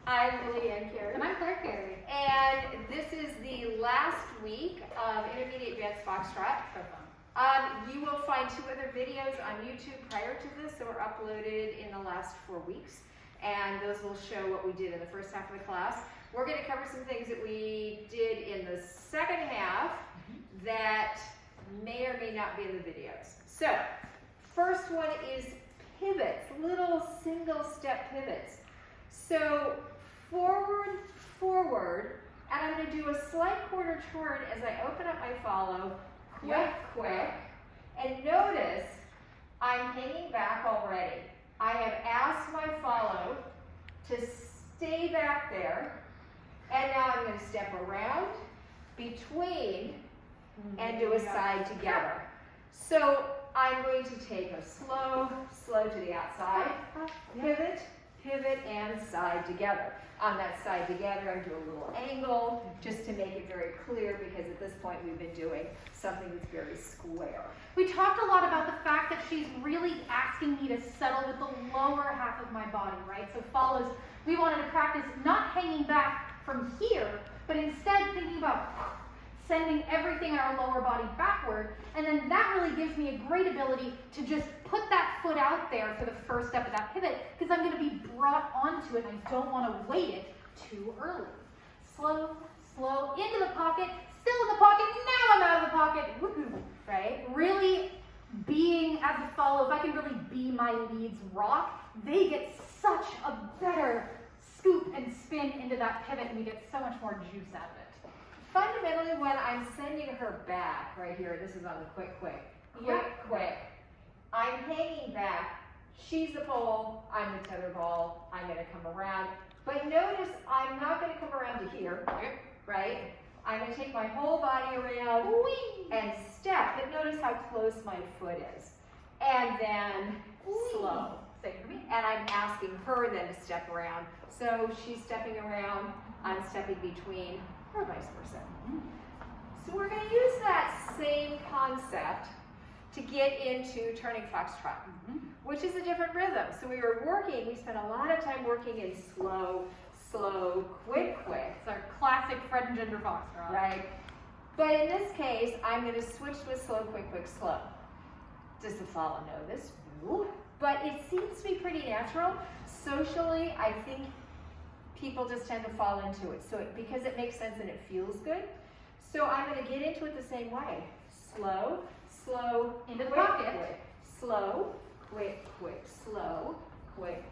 I'm Lily Ann Carey. And I'm Claire Carey. And this is the last week of Intermediate Advanced Foxtrot. So fun. You will find 2 other videos on YouTube prior to this that were uploaded in the last 4 weeks. And those will show what we did in the first half of the class. We're going to cover some things that we did in the second half that may or may not be in the videos. So, first one is pivots, little single step pivots. So, forward, forward, and I'm going to do a slight quarter turn as I open up my follow, quick, and notice I'm hanging back already. I have asked my follow to stay back there, and now I'm going to step around, between, and do a side together. So I'm going to take a slow to the outside, pivot, and side together. On that side together, I do a little angle just to make it very clear, because at this point we've been doing something that's very square. We talked a lot about the fact that she's really asking me to settle with the lower half of my body, right? So follows, we wanted to practice not hanging back from here, but instead thinking about sending everything in our lower body backward, and then that really gives me a great ability to just put that foot out there for the first step of that pivot, because I'm going to be brought onto it and I don't want to weight it too early. Slow, into the pocket, still in the pocket, now I'm out of the pocket, woohoo, right? Really being as a follow, if I can really be my leads rock, they get such a better scoop and spin into that pivot, and we get so much more juice out of it. Fundamentally, when I'm sending her back, right here, this is on the quick, I'm hanging back, she's the pole, I'm the tether ball, I'm going to come around. But notice I'm not going to come around to here, right? I'm going to take my whole body around and step, but notice how close my foot is. And then slow. Same for me. And I'm asking her then to step around. So she's stepping around, I'm stepping between, or vice versa. So we're going to use that same concept to get into turning foxtrot, which is a different rhythm. So we spent a lot of time working in slow, quick. It's our classic Fred and Ginger Foxtrot. Right. But in this case, I'm going to switch with slow, quick, slow. Does the follow know this? No. But it seems to be pretty natural. Socially, I think people just tend to fall into it. So because it makes sense and it feels good. So I'm going to get into it the same way. Slow, into the quick, pocket. Slow, quick, slow, quick,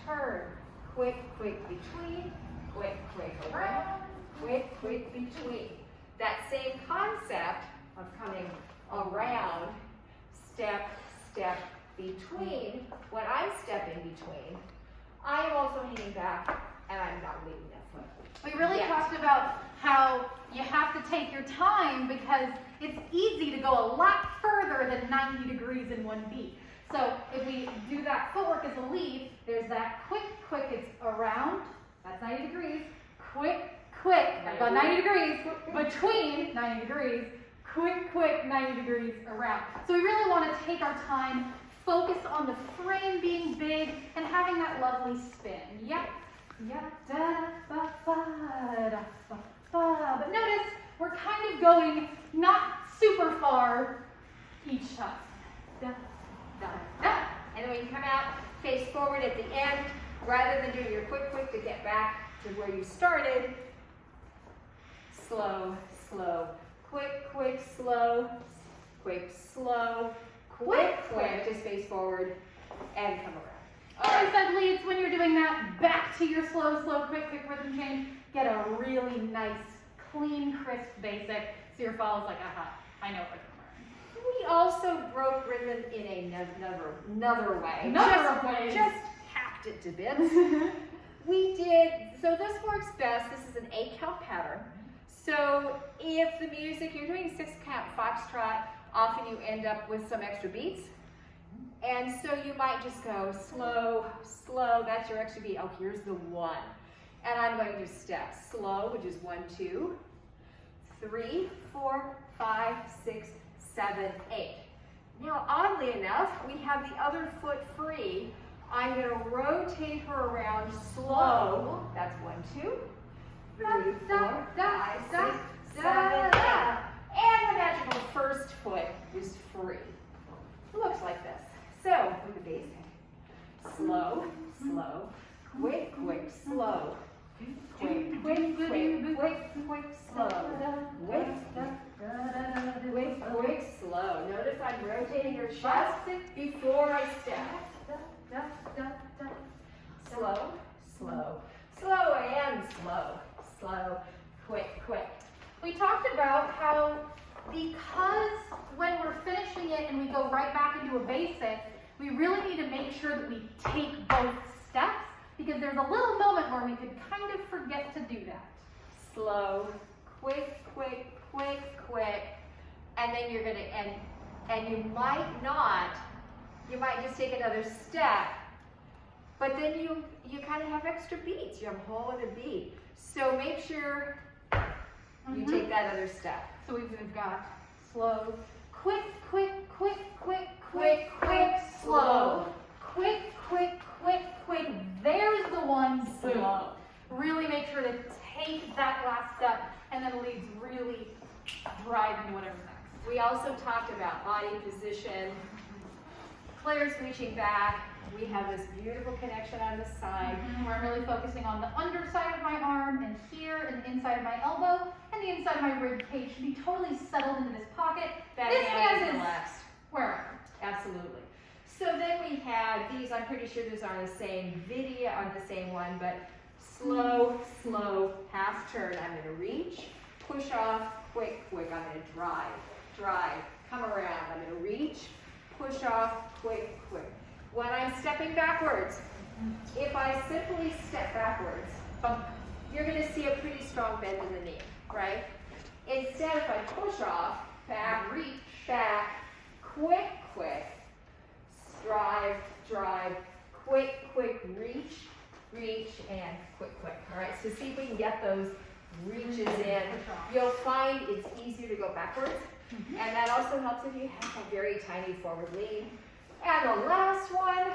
turn, quick, between, quick, around, quick, between. That same concept of coming around, step, between. When I'm stepping between, I am also hanging back, and I'm not leaving that foot. We really talked about how you have to take your time, because it's easy to go a lot further than 90 degrees in one beat. So if we do that footwork as a lead, there's that quick, it's around, that's 90 degrees, quick, about 90 degrees, between 90 degrees, quick, 90 degrees around. So we really want to take our time, focus on the frame being big, and having that lovely spin. But notice, we're kind of going not super far each time. And then when you come out, face forward at the end, rather than doing your quick to get back to where you started, slow, quick, slow, quick, just face forward and come around. I said leads, when you're doing that, back to your slow, quick rhythm change. Get a really nice, clean, crisp basic, so your follow's like, aha, I know what I'm wearing. We also broke rhythm in another way. Just hacked it to bits. So this works best. This is an 8-count pattern. So if the music, you're doing 6-count foxtrot, often you end up with some extra beats. And so you might just go slow, that's your extra beat. Oh, here's the 1. And I'm going to step slow, which is 1, 2, 3, 4, 5, 6, 7, 8. Now, oddly enough, we have the other foot free. I'm going to rotate her around slow. That's 1, 2, 3, Da, 4, da, 5, da, 6, da, 7, 8. da. And the magical first foot is free. Looks like this. So, with the basic. Slow, slow, quick, quick, slow. Quick, quick, quick, quick, quick, slow. Quick, quick, quick, slow. Notice I'm rotating your chest before I step. Slow, slow, slow and slow. Slow, quick, quick. We talked about how because when we're finishing it and we go right back into a basic, we really need to make sure that we take both steps because there's a little moment where we could kind of forget to do that. Slow, quick, quick, quick, quick. And then you're gonna, and you might not, you might just take another step, but then you kind of have extra beats. You have a whole other beat. So make sure you take that other step. So we've got slow, quick, quick, quick, quick, Quick, quick, slow. quick, quick, quick, quick. There's the one. Slow. Really make sure to take that last step and then leads really drive into whatever's next. We also talked about body position. Claire's reaching back. We have this beautiful connection on the side. Where I'm really focusing on the underside of my arm and here and the inside of my elbow and the inside of my rib cage should be totally settled into this pocket. That this hand is hand relaxed. wherever. Absolutely. So then we have these, I'm pretty sure these are on the same video, on the same one, but slow, slow, half turn. I'm going to reach, push off, quick, quick. I'm going to drive, drive, come around. I'm going to reach, push off, quick, quick. When I'm stepping backwards, if I simply step backwards, you're going to see a pretty strong bend in the knee, right? Instead, if I push off, back, reach, back, quick, quick, drive, drive, quick, quick, reach, reach, and quick, quick. All right, so see if we can get those reaches in. You'll find it's easier to go backwards, and that also helps if you have a very tiny forward lean. And the last one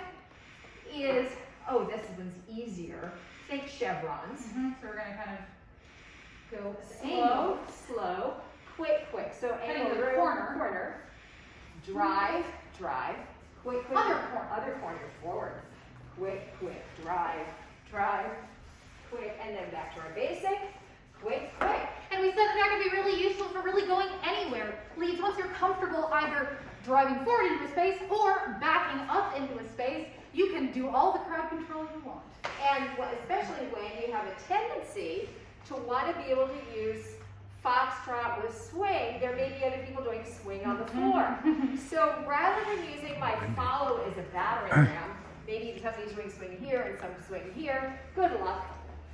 is, oh, this one's easier. Think chevrons. So we're going to kind of go Slow, slow, quick, quick. So Heading angle to the room, corner. corner, drive, drive, quick, quick, Other corner. forward, quick, quick, drive, drive, quick, and then back to our basic, quick, quick. And we said that that can be really useful for really going anywhere. Leads once you're comfortable either driving forward into a space or backing up into a space, you can do all the crowd control you want. And especially when you have a tendency to want to be able to use foxtrot with swing, there may be other people doing swing on the floor. So rather than using my follow as a battering ram, maybe somebody's doing swing here and some swing here, good luck.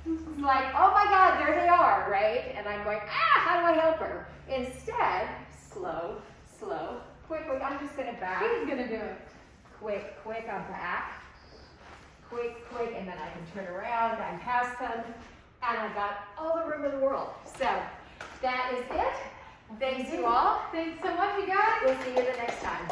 It's like, oh my God, there they are, right? And I'm going, how do I help her? Instead, slow, slow, quick, quick, I'm just gonna back. She's gonna do it. Quick, quick, I'm back. Quick, quick, and then I can turn around, I'm past them, and I've got all the room in the world. So, that is it. Thanks you all. Thanks so much, you guys. We'll see you the next time.